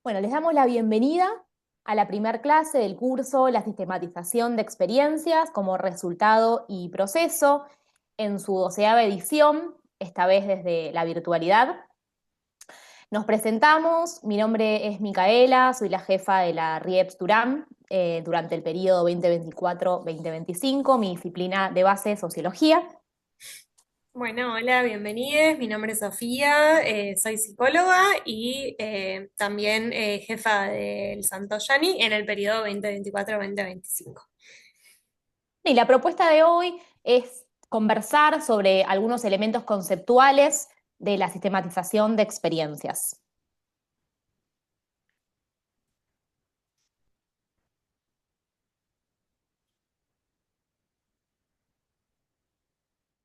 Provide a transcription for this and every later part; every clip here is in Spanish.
Bueno, les damos la bienvenida a la primer clase del curso La sistematización de experiencias como resultado y proceso en su 12ª edición, esta vez desde la virtualidad. Nos presentamos, mi nombre es Micaela, soy la jefa de la RIEPS Durán durante el periodo 2024-2025, mi disciplina de base es Sociología. Bueno, hola, bienvenidos. Mi nombre es Sofía, soy psicóloga y también jefa del Santo Yani en el periodo 2024-2025. Y la propuesta de hoy es conversar sobre algunos elementos conceptuales de la sistematización de experiencias.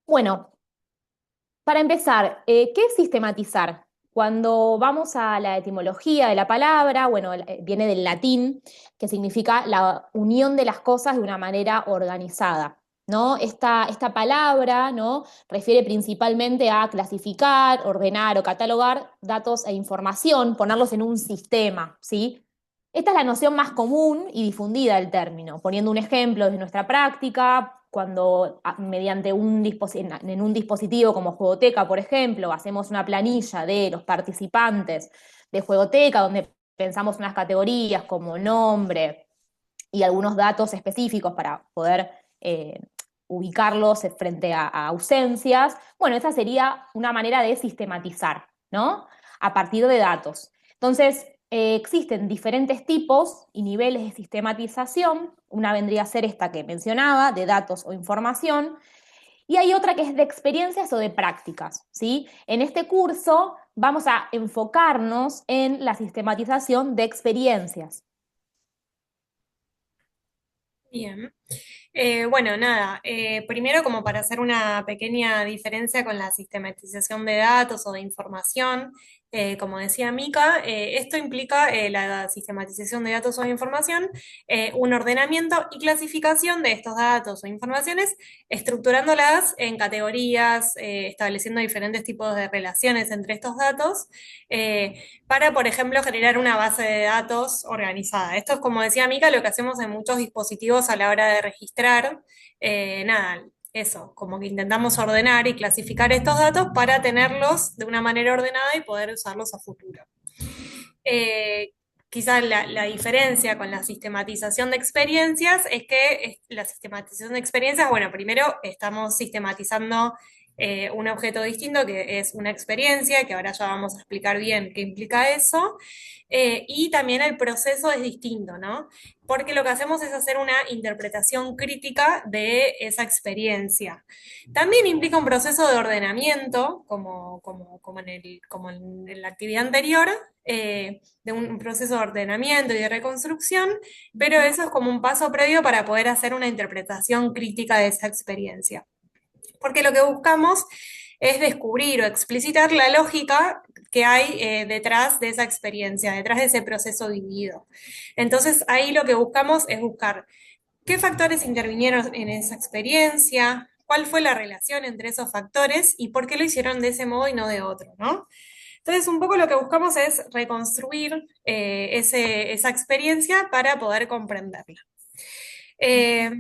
Bueno, para empezar, ¿qué es sistematizar? Cuando vamos a la etimología de la palabra, bueno, viene del latín, que significa la unión de las cosas de una manera organizada, ¿no? Esta palabra, ¿no? Refiere principalmente a clasificar, ordenar o catalogar datos e información, ponerlos en un sistema, ¿sí? Esta es la noción más común y difundida del término. Poniendo un ejemplo de nuestra práctica, cuando mediante en un dispositivo como Juegoteca, por ejemplo, hacemos una planilla de los participantes de Juegoteca, donde pensamos unas categorías como nombre y algunos datos específicos para poder ubicarlos frente a ausencias. Bueno, esa sería una manera de sistematizar, ¿no? A partir de datos. Entonces, existen diferentes tipos y niveles de sistematización. Una vendría a ser esta que mencionaba, de datos o información, y hay otra que es de experiencias o de prácticas, ¿sí? En este curso vamos a enfocarnos en la sistematización de experiencias. Bien. Bueno, nada, primero como para hacer una pequeña diferencia con la sistematización de datos o de información, como decía Mica, esto implica la sistematización de datos o de información, un ordenamiento y clasificación de estos datos o informaciones, estructurándolas en categorías, estableciendo diferentes tipos de relaciones entre estos datos, para, por ejemplo, generar una base de datos organizada. Esto es, como decía Mica, lo que hacemos en muchos dispositivos a la hora de registrar. Nada, eso, como que intentamos ordenar y clasificar estos datos para tenerlos de una manera ordenada y poder usarlos a futuro. Quizás la diferencia con la sistematización de experiencias es que la sistematización de experiencias, bueno, primero estamos sistematizando un objeto distinto que es una experiencia, que ahora ya vamos a explicar bien qué implica eso, y también el proceso es distinto, ¿no? Porque lo que hacemos es hacer una interpretación crítica de esa experiencia. También implica un proceso de ordenamiento, como en la actividad anterior, de un proceso de ordenamiento y de reconstrucción, pero eso es como un paso previo para poder hacer una interpretación crítica de esa experiencia. Porque lo que buscamos es descubrir o explicitar la lógica que hay detrás de esa experiencia, detrás de ese proceso vivido. Entonces ahí lo que buscamos es buscar qué factores intervinieron en esa experiencia, cuál fue la relación entre esos factores y por qué lo hicieron de ese modo y no de otro, ¿no? Entonces, un poco lo que buscamos es reconstruir esa experiencia para poder comprenderla. Eh,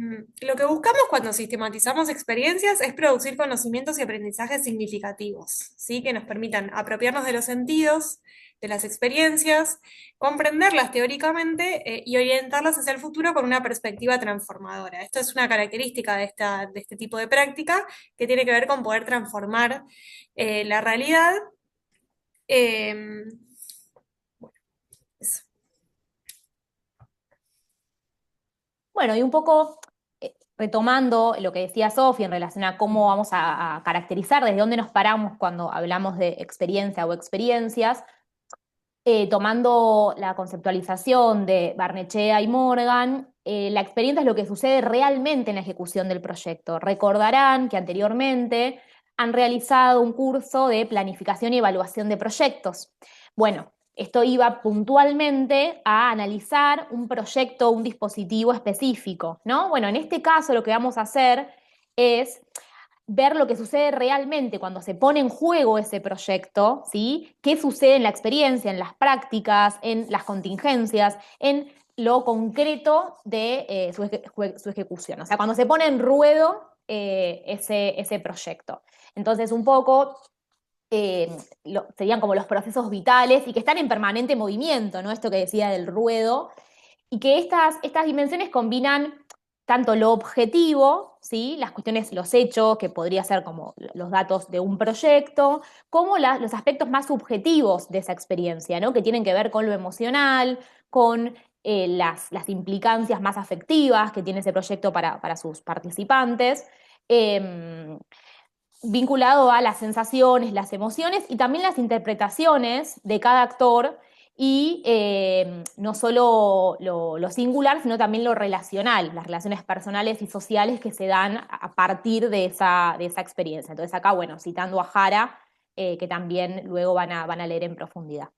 lo que buscamos cuando sistematizamos experiencias es producir conocimientos y aprendizajes significativos, ¿sí? Que nos permitan apropiarnos de los sentidos, de las experiencias, comprenderlas teóricamente y orientarlas hacia el futuro con una perspectiva transformadora. Esto es una característica de este tipo de práctica que tiene que ver con poder transformar la realidad. eh, eso. Bueno, y un poco retomando lo que decía Sofía en relación a cómo vamos a caracterizar, desde dónde nos paramos cuando hablamos de experiencia o experiencias, tomando la conceptualización de Barnechea y Morgan, la experiencia es lo que sucede realmente en la ejecución del proyecto. Recordarán que anteriormente han realizado un curso de planificación y evaluación de proyectos. Bueno, esto iba puntualmente a analizar un proyecto, un dispositivo específico, ¿no? Bueno, en este caso lo que vamos a hacer es ver lo que sucede realmente cuando se pone en juego ese proyecto, ¿sí? ¿Qué sucede en la experiencia, en las prácticas, en las contingencias, en lo concreto de su ejecución? O sea, cuando se pone en ruedo ese proyecto. Entonces, un poco serían como los procesos vitales y que están en permanente movimiento, ¿no? Esto que decía del ruedo, y que estas dimensiones combinan tanto lo objetivo, ¿sí? Las cuestiones, los hechos, que podría ser como los datos de un proyecto, como los aspectos más subjetivos de esa experiencia, ¿no? Que tienen que ver con lo emocional, con las implicancias más afectivas que tiene ese proyecto para sus participantes. Vinculado a las sensaciones, las emociones y también las interpretaciones de cada actor y no solo lo singular, sino también lo relacional, las relaciones personales y sociales que se dan a partir de esa experiencia. Entonces acá, bueno, citando a Jara, que también luego van a leer en profundidad.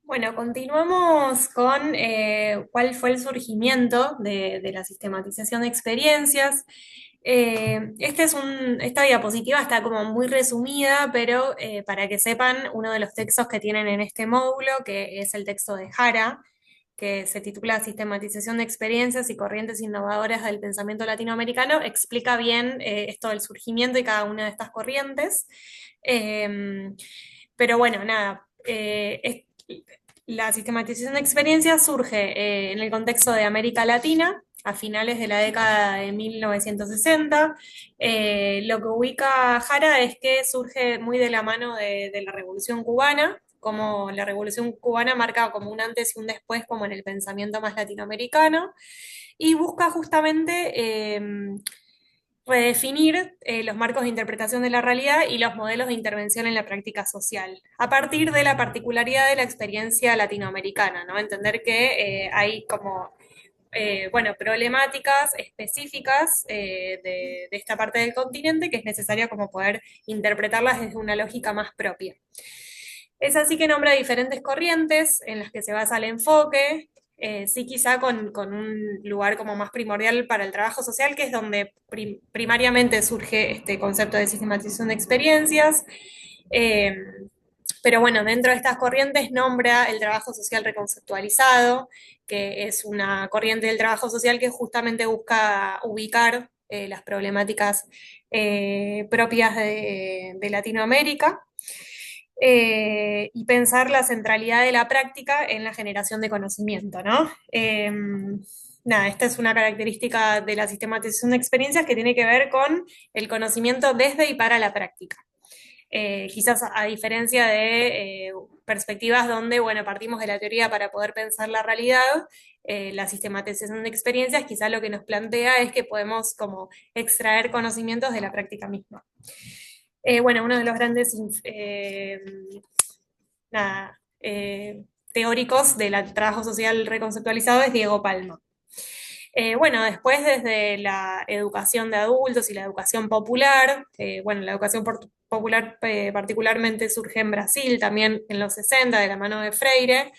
Bueno, continuamos con cuál fue el surgimiento de la sistematización de experiencias. Esta diapositiva está como muy resumida, pero para que sepan, uno de los textos que tienen en este módulo, que es el texto de Jara, que se titula Sistematización de experiencias y corrientes innovadoras del pensamiento latinoamericano, explica bien esto del surgimiento y cada una de estas corrientes. Pero bueno, nada. La sistematización de experiencias surge en el contexto de América Latina a finales de la década de 1960. Lo que ubica Jara es que surge muy de la mano de la Revolución Cubana, como la Revolución Cubana marca como un antes y un después como en el pensamiento más latinoamericano, y busca justamente redefinir los marcos de interpretación de la realidad y los modelos de intervención en la práctica social, a partir de la particularidad de la experiencia latinoamericana, ¿no? Entender que hay como, bueno, problemáticas específicas de esta parte del continente que es necesario como poder interpretarlas desde una lógica más propia. Es así que nombra diferentes corrientes en las que se basa el enfoque, sí quizá con un lugar como más primordial para el trabajo social, que es donde primariamente surge este concepto de sistematización de experiencias. Eh, pero bueno, dentro de estas corrientes nombra el trabajo social reconceptualizado, que es una corriente del trabajo social que justamente busca ubicar las problemáticas propias de Latinoamérica y pensar la centralidad de la práctica en la generación de conocimiento, ¿no? Nada, esta es una característica de la sistematización de experiencias que tiene que ver con el conocimiento desde y para la práctica. Quizás a diferencia de perspectivas donde, bueno, partimos de la teoría para poder pensar la realidad, la sistematización de experiencias quizás lo que nos plantea es que podemos como extraer conocimientos de la práctica misma. Bueno, uno de los grandes nada, teóricos del trabajo social reconceptualizado es Diego Palma. Bueno, después desde la educación de adultos y la educación popular, bueno, la educación popular particularmente surge en Brasil también en los 60 de la mano de Freire,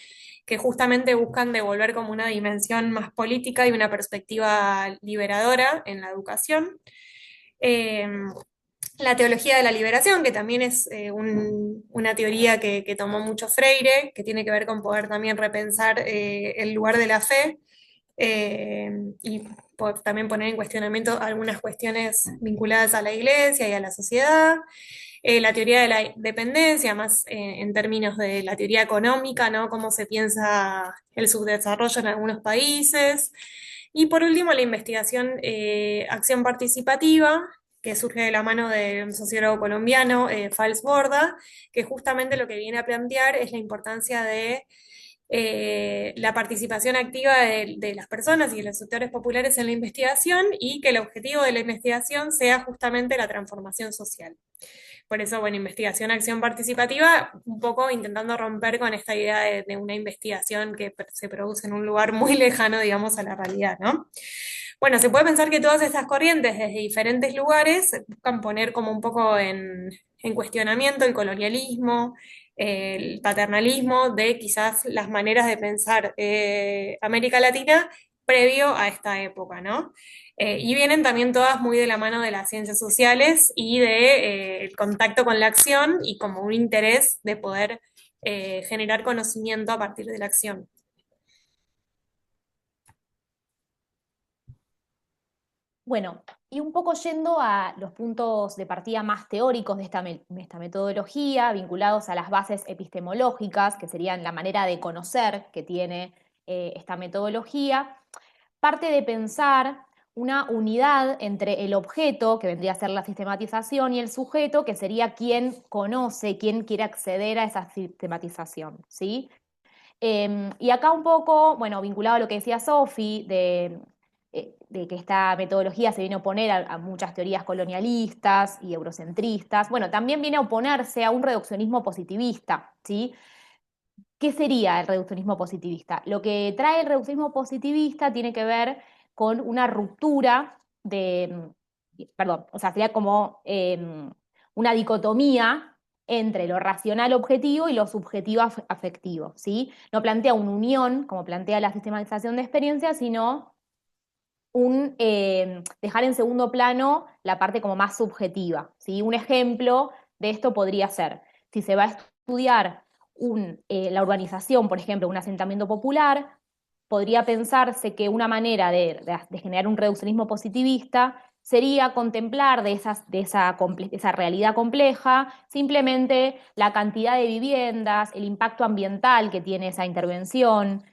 que justamente buscan devolver como una dimensión más política y una perspectiva liberadora en la educación. Eh, la teología de la liberación, que también es una teoría que tomó mucho Freire, que tiene que ver con poder también repensar el lugar de la fe y también poner en cuestionamiento algunas cuestiones vinculadas a la iglesia y a la sociedad. La teoría de la dependencia, más en términos de la teoría económica, ¿no? Cómo se piensa el subdesarrollo en algunos países. Y por último, la investigación acción participativa, que surge de la mano de un sociólogo colombiano, Fals Borda, que justamente lo que viene a plantear es la importancia de la participación activa de las personas y de los sectores populares en la investigación y que el objetivo de la investigación sea justamente la transformación social. Por eso, bueno, investigación, acción participativa, un poco intentando romper con esta idea de una investigación que se produce en un lugar muy lejano, digamos, a la realidad, ¿no? Bueno, se puede pensar que todas estas corrientes desde diferentes lugares buscan poner como un poco en cuestionamiento el colonialismo, el paternalismo de quizás las maneras de pensar América Latina previo a esta época, ¿no? Y vienen también todas muy de la mano de las ciencias sociales y de el contacto con la acción y como un interés de poder generar conocimiento a partir de la acción. Bueno, y un poco yendo a los puntos de partida más teóricos de esta metodología, vinculados a las bases epistemológicas, que serían la manera de conocer que tiene esta metodología, parte de pensar una unidad entre el objeto, que vendría a ser la sistematización, y el sujeto, que sería quien conoce, quien quiere acceder a esa sistematización, ¿sí? Y acá un poco, bueno, vinculado a lo que decía Sofi, de que esta metodología se viene a oponer a muchas teorías colonialistas y eurocentristas, bueno, también viene a oponerse a un reduccionismo positivista, ¿sí? ¿Qué sería el reduccionismo positivista? Lo que trae el reduccionismo positivista tiene que ver con una ruptura perdón, o sea, sería como una dicotomía entre lo racional objetivo y lo subjetivo afectivo, ¿sí? No plantea una unión, como plantea la sistematización de experiencias, sino dejar en segundo plano la parte como más subjetiva, ¿sí? Un ejemplo de esto podría ser, si se va a estudiar la urbanización, por ejemplo, un asentamiento popular, podría pensarse que una manera de generar un reduccionismo positivista sería contemplar esa realidad compleja simplemente la cantidad de viviendas, el impacto ambiental que tiene esa intervención,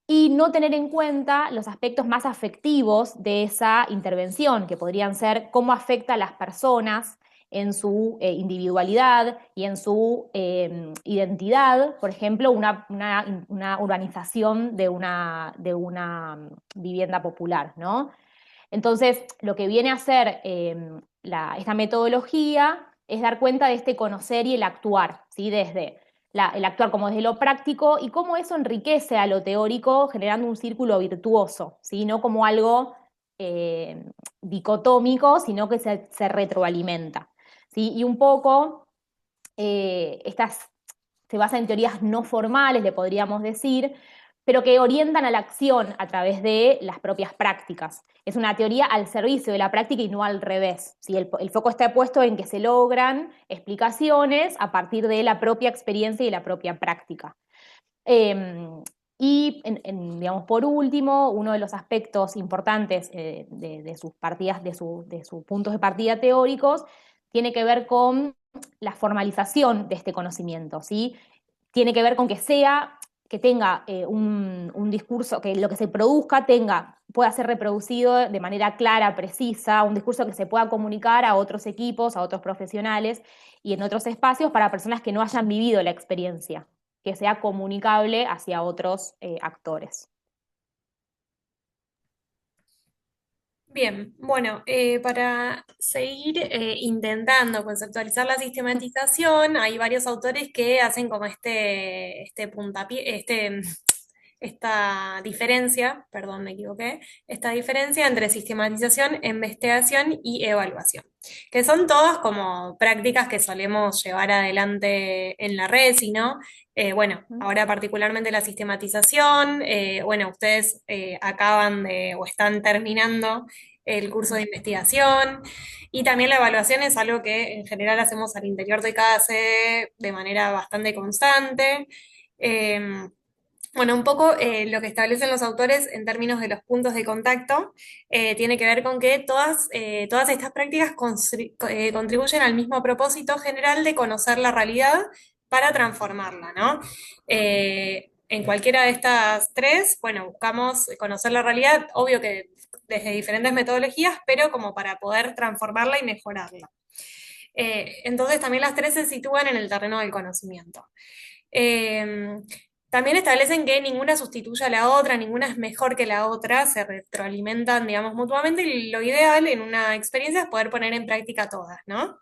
y no tener en cuenta los aspectos más afectivos de esa intervención, que podrían ser cómo afecta a las personas en su individualidad y en su identidad, por ejemplo, una urbanización de una vivienda popular, ¿no? Entonces, lo que viene a hacer esta metodología es dar cuenta de este conocer y el actuar, ¿sí? Desde el actuar como desde lo práctico y cómo eso enriquece a lo teórico generando un círculo virtuoso, ¿sí? No como algo eh, dicotómico, sino que se retroalimenta, ¿sí? Y un poco se basa en teorías no formales, le podríamos decir, pero que orientan a la acción a través de las propias prácticas. Es una teoría al servicio de la práctica y no al revés. ¿Sí? El foco está puesto en que se logran explicaciones a partir de la propia experiencia y la propia práctica. Eh, digamos, por último, uno de los aspectos importantes de sus partidas, de sus puntos de partida teóricos, tiene que ver con la formalización de este conocimiento, ¿sí? Tiene que ver con que tenga un discurso, que lo que se produzca pueda ser reproducido de manera clara, precisa, un discurso que se pueda comunicar a otros equipos, a otros profesionales y en otros espacios para personas que no hayan vivido la experiencia, que sea comunicable hacia otros actores. Bien, bueno, para seguir intentando conceptualizar la sistematización, hay varios autores que hacen como este puntapié, esta diferencia, perdón, me equivoqué, esta diferencia entre sistematización, investigación y evaluación, que son todas como prácticas que solemos llevar adelante en la red, ¿no? Bueno, ahora particularmente la sistematización, bueno, ustedes acaban de o están terminando el curso de investigación y también la evaluación es algo que en general hacemos al interior de cada sede de manera bastante constante. Bueno, un poco lo que establecen los autores en términos de los puntos de contacto tiene que ver con que todas estas prácticas contribuyen al mismo propósito general de conocer la realidad para transformarla, ¿no? En cualquiera de estas tres, bueno, buscamos conocer la realidad, obvio que desde diferentes metodologías, pero como para poder transformarla y mejorarla. Entonces también las tres se sitúan en el terreno del conocimiento. Eh, También establecen que ninguna sustituye a la otra, ninguna es mejor que la otra, se retroalimentan, digamos, mutuamente, y lo ideal en una experiencia es poder poner en práctica todas, ¿no?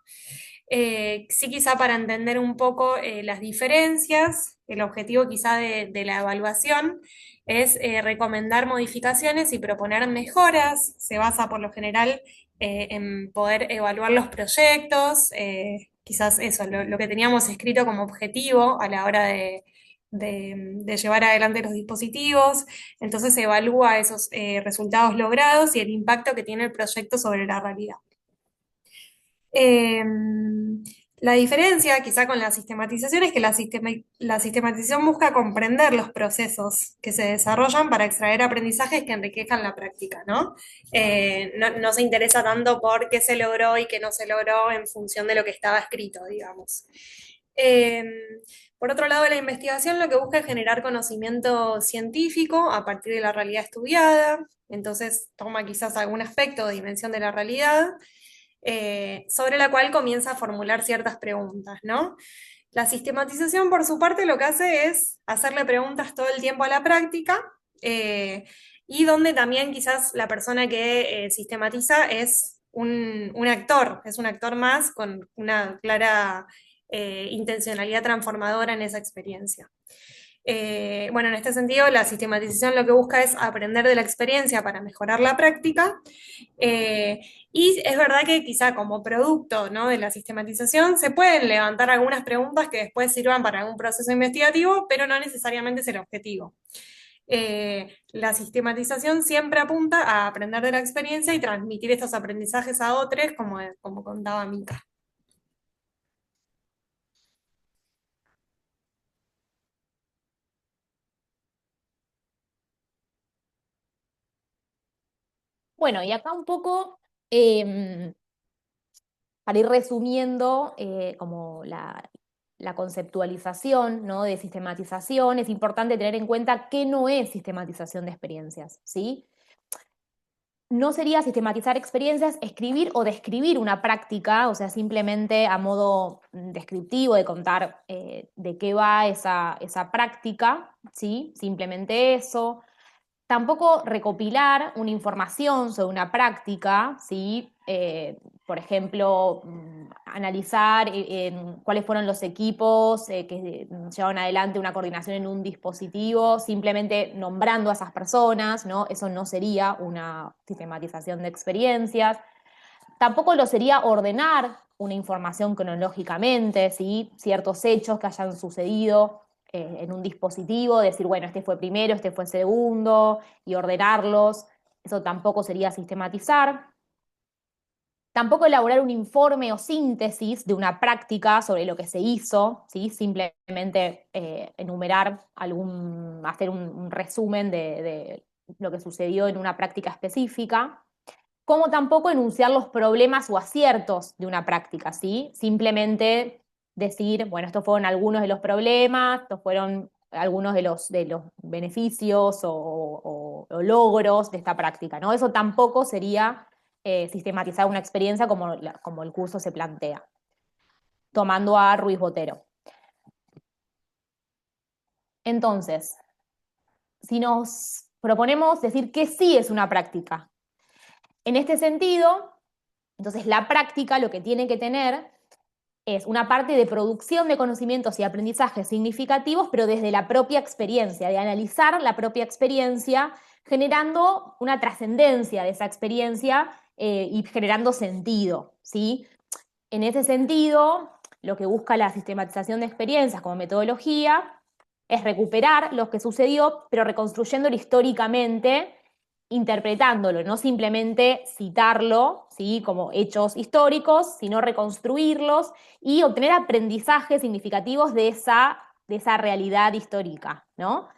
Sí, quizá para entender un poco las diferencias, el objetivo quizá de la evaluación es recomendar modificaciones y proponer mejoras, se basa por lo general en poder evaluar los proyectos, quizás eso, lo que teníamos escrito como objetivo a la hora de llevar adelante los dispositivos, entonces se evalúa esos resultados logrados y el impacto que tiene el proyecto sobre la realidad. Eh, la diferencia quizá con la sistematización es que la sistematización busca comprender los procesos que se desarrollan para extraer aprendizajes que enriquezcan la práctica, ¿no? No se interesa tanto por qué se logró y qué no se logró en función de lo que estaba escrito, digamos. Eh, por otro lado, la investigación lo que busca es generar conocimiento científico a partir de la realidad estudiada, entonces toma quizás algún aspecto o dimensión de la realidad sobre la cual comienza a formular ciertas preguntas, ¿no? La sistematización, por su parte, lo que hace es hacerle preguntas todo el tiempo a la práctica, y donde también quizás la persona que sistematiza es un actor más con una clara intencionalidad transformadora en esa experiencia. Bueno, en este sentido, la sistematización lo que busca es aprender de la experiencia para mejorar la práctica. eh, y es verdad que quizá como producto, ¿no?, de la sistematización se pueden levantar algunas preguntas que después sirvan para algún proceso investigativo, pero no necesariamente es el objetivo. La sistematización siempre apunta a aprender de la experiencia y transmitir estos aprendizajes a otros, como contaba Mica. Bueno, y acá un poco, em, para ir resumiendo, como la conceptualización, ¿no?, de sistematización, es importante tener en cuenta qué no es sistematización de experiencias, ¿sí? No sería sistematizar experiencias, escribir o describir una práctica, o sea, simplemente a modo descriptivo de contar de qué va esa práctica, ¿sí? Simplemente eso. Tampoco recopilar una información sobre una práctica, ¿sí? Por ejemplo, analizar cuáles fueron los equipos que llevaron adelante una coordinación en un dispositivo, simplemente nombrando a esas personas, ¿no? Eso no sería una sistematización de experiencias. Tampoco lo sería ordenar una información cronológicamente, ¿sí? Ciertos hechos que hayan sucedido en un dispositivo, decir, bueno, este fue primero, este fue segundo, y ordenarlos. Eso tampoco sería sistematizar. Tampoco elaborar un informe o síntesis de una práctica sobre lo que se hizo, ¿sí? Simplemente enumerar hacer un resumen de lo que sucedió en una práctica específica, como tampoco enunciar los problemas o aciertos de una práctica, ¿sí? Simplemente decir, bueno, estos fueron algunos de los problemas, estos fueron algunos de los beneficios o logros de esta práctica, ¿no? Eso tampoco sería sistematizar una experiencia como el curso se plantea, tomando a Ruiz Botero. Entonces, si nos proponemos decir que sí es una práctica, en este sentido, entonces la práctica lo que tiene que tener es una parte de producción de conocimientos y aprendizajes significativos, pero desde la propia experiencia, de analizar la propia experiencia, generando una trascendencia de esa experiencia y generando sentido, ¿sí? En ese sentido, lo que busca la sistematización de experiencias como metodología es recuperar lo que sucedió, pero reconstruyéndolo históricamente, interpretándolo, no simplemente citarlo, ¿sí?, como hechos históricos, sino reconstruirlos y obtener aprendizajes significativos de esa realidad histórica, ¿no?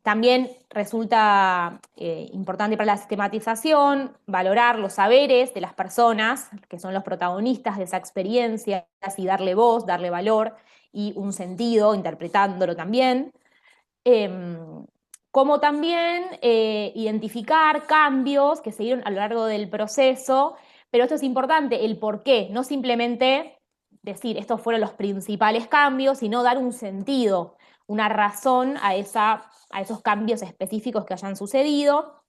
También resulta importante para la sistematización valorar los saberes de las personas, que son los protagonistas de esa experiencia, y darle voz, darle valor y un sentido, interpretándolo también. Como también identificar cambios que se dieron a lo largo del proceso, pero esto es importante, el por qué, no simplemente decir estos fueron los principales cambios, sino dar un sentido, una razón a esos cambios específicos que hayan sucedido,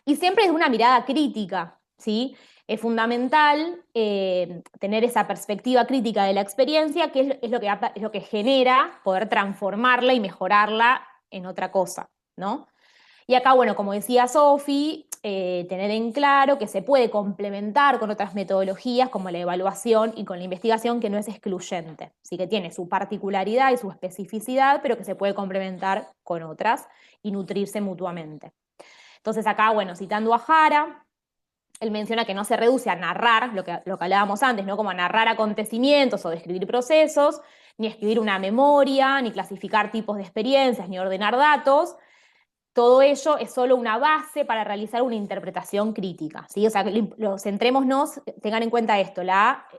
y siempre desde una mirada crítica, ¿sí? Es fundamental tener esa perspectiva crítica de la experiencia, que es lo que genera poder transformarla y mejorarla en otra cosa, ¿no? Y acá, bueno, como decía Sofi, tener en claro que se puede complementar con otras metodologías como la evaluación y con la investigación, que no es excluyente, sí que tiene su particularidad y su especificidad, pero que se puede complementar con otras y nutrirse mutuamente. Entonces acá, bueno, citando a Jara, él menciona que no se reduce a narrar, lo que hablábamos antes, ¿no? Como a narrar acontecimientos o describir procesos, ni escribir una memoria, ni clasificar tipos de experiencias, ni ordenar datos. Todo ello es solo una base para realizar una interpretación crítica, ¿sí? O sea, centrémonos, tengan en cuenta esto,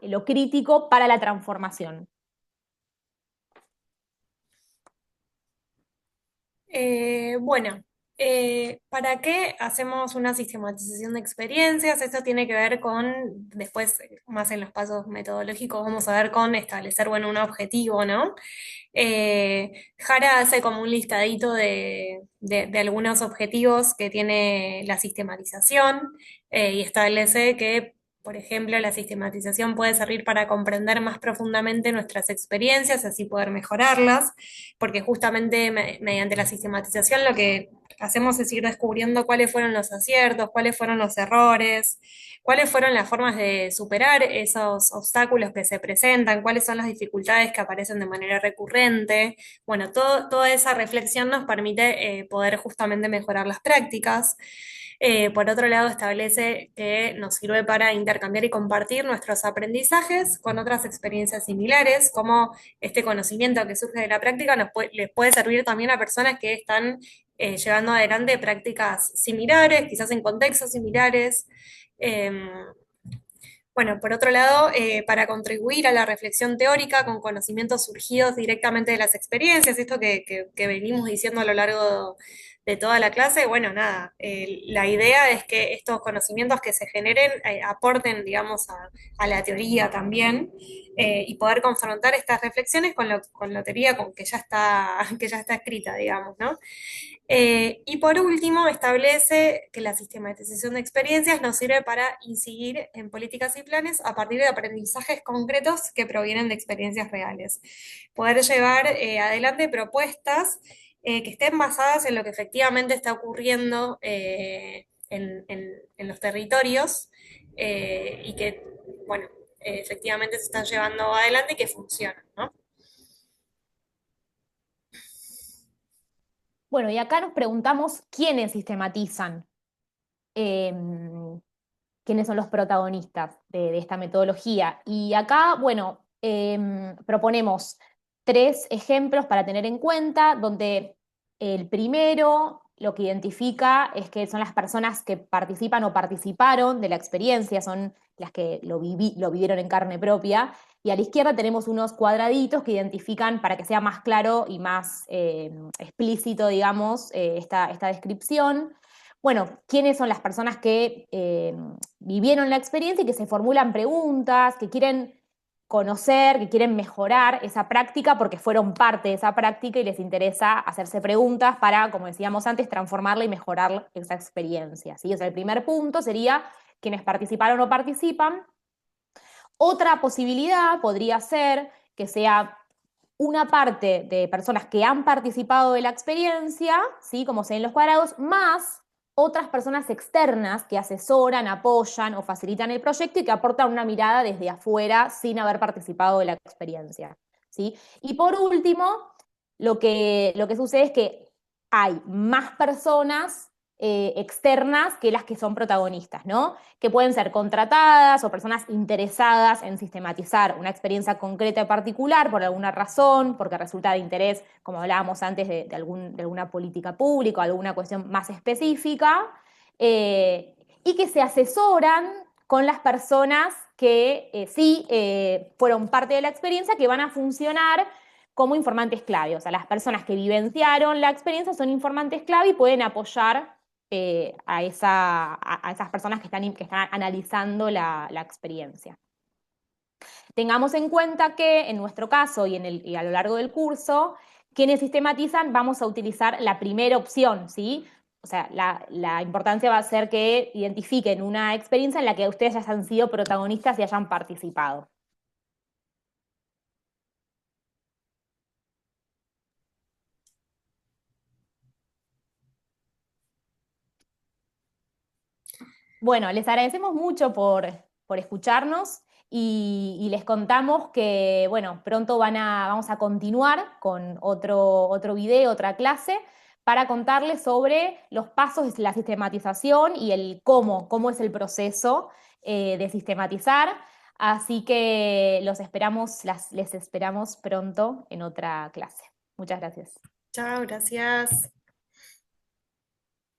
lo crítico para la transformación. Bueno, ¿para qué hacemos una sistematización de experiencias? Esto tiene que ver con, después, más en los pasos metodológicos, vamos a ver con establecer, bueno, un objetivo, ¿no? Jara hace como un listadito de algunos objetivos que tiene la sistematización y establece que, por ejemplo, la sistematización puede servir para comprender más profundamente nuestras experiencias, así poder mejorarlas, porque justamente mediante la sistematización lo que hacemos es ir descubriendo cuáles fueron los aciertos, cuáles fueron los errores, cuáles fueron las formas de superar esos obstáculos que se presentan, cuáles son las dificultades que aparecen de manera recurrente. Bueno, toda esa reflexión nos permite poder justamente mejorar las prácticas. Por otro lado, establece que nos sirve para intercambiar y compartir nuestros aprendizajes con otras experiencias similares, como este conocimiento que surge de la práctica les puede servir también a personas que están llevando adelante prácticas similares, quizás en contextos similares. Em, bueno, por otro lado, para contribuir a la reflexión teórica con conocimientos surgidos directamente de las experiencias, esto que venimos diciendo a lo largo de toda la clase, bueno, nada, la idea es que estos conocimientos que se generen aporten, digamos, a la teoría también y poder confrontar estas reflexiones con la teoría que que ya está escrita, digamos, ¿no? Y por último, establece que la sistematización de experiencias nos sirve para incidir en políticas y planes a partir de aprendizajes concretos que provienen de experiencias reales. Poder llevar adelante propuestas que estén basadas en lo que efectivamente está ocurriendo en los territorios y que, bueno, efectivamente se están llevando adelante y que funcionan, ¿no? Bueno, y acá nos preguntamos quiénes sistematizan, eh, quiénes son los protagonistas de esta metodología. Y acá, bueno, proponemos tres ejemplos para tener en cuenta, donde el primero lo que identifica es que son las personas que participan o participaron de la experiencia, son las que lo vivieron en carne propia. Y a la izquierda tenemos unos cuadraditos que identifican, para que sea más claro y más explícito, digamos, esta descripción. Bueno, quiénes son las personas que vivieron la experiencia y que se formulan preguntas, que quieren conocer, que quieren mejorar esa práctica porque fueron parte de esa práctica y les interesa hacerse preguntas para, como decíamos antes, transformarla y mejorar esa experiencia, ¿sí? O sea, el primer punto sería quienes participaron o participan. Otra posibilidad podría ser que sea una parte de personas que han participado de la experiencia, ¿sí? Como se ven los cuadrados, más otras personas externas que asesoran, apoyan o facilitan el proyecto y que aportan una mirada desde afuera sin haber participado de la experiencia, ¿sí? Y por último, lo que sucede es que hay más personas externas que las que son protagonistas, ¿no? Que pueden ser contratadas o personas interesadas en sistematizar una experiencia concreta y particular por alguna razón, porque resulta de interés, como hablábamos antes, de alguna política pública o alguna cuestión más específica, y que se asesoran con las personas que sí fueron parte de la experiencia, que van a funcionar como informantes clave. O sea, las personas que vivenciaron la experiencia son informantes clave y pueden apoyar a esas personas que están analizando la experiencia. Tengamos en cuenta que en nuestro caso y a lo largo del curso, quienes sistematizan vamos a utilizar la primera opción, ¿sí? O sea, la importancia va a ser que identifiquen una experiencia en la que ustedes ya hayan sido protagonistas y hayan participado. Bueno, les agradecemos mucho por escucharnos y les contamos que, bueno, pronto vamos a continuar con otro video, otra clase, para contarles sobre los pasos de la sistematización y el cómo es el proceso de sistematizar. Así que les esperamos pronto en otra clase. Muchas gracias. Chao, gracias.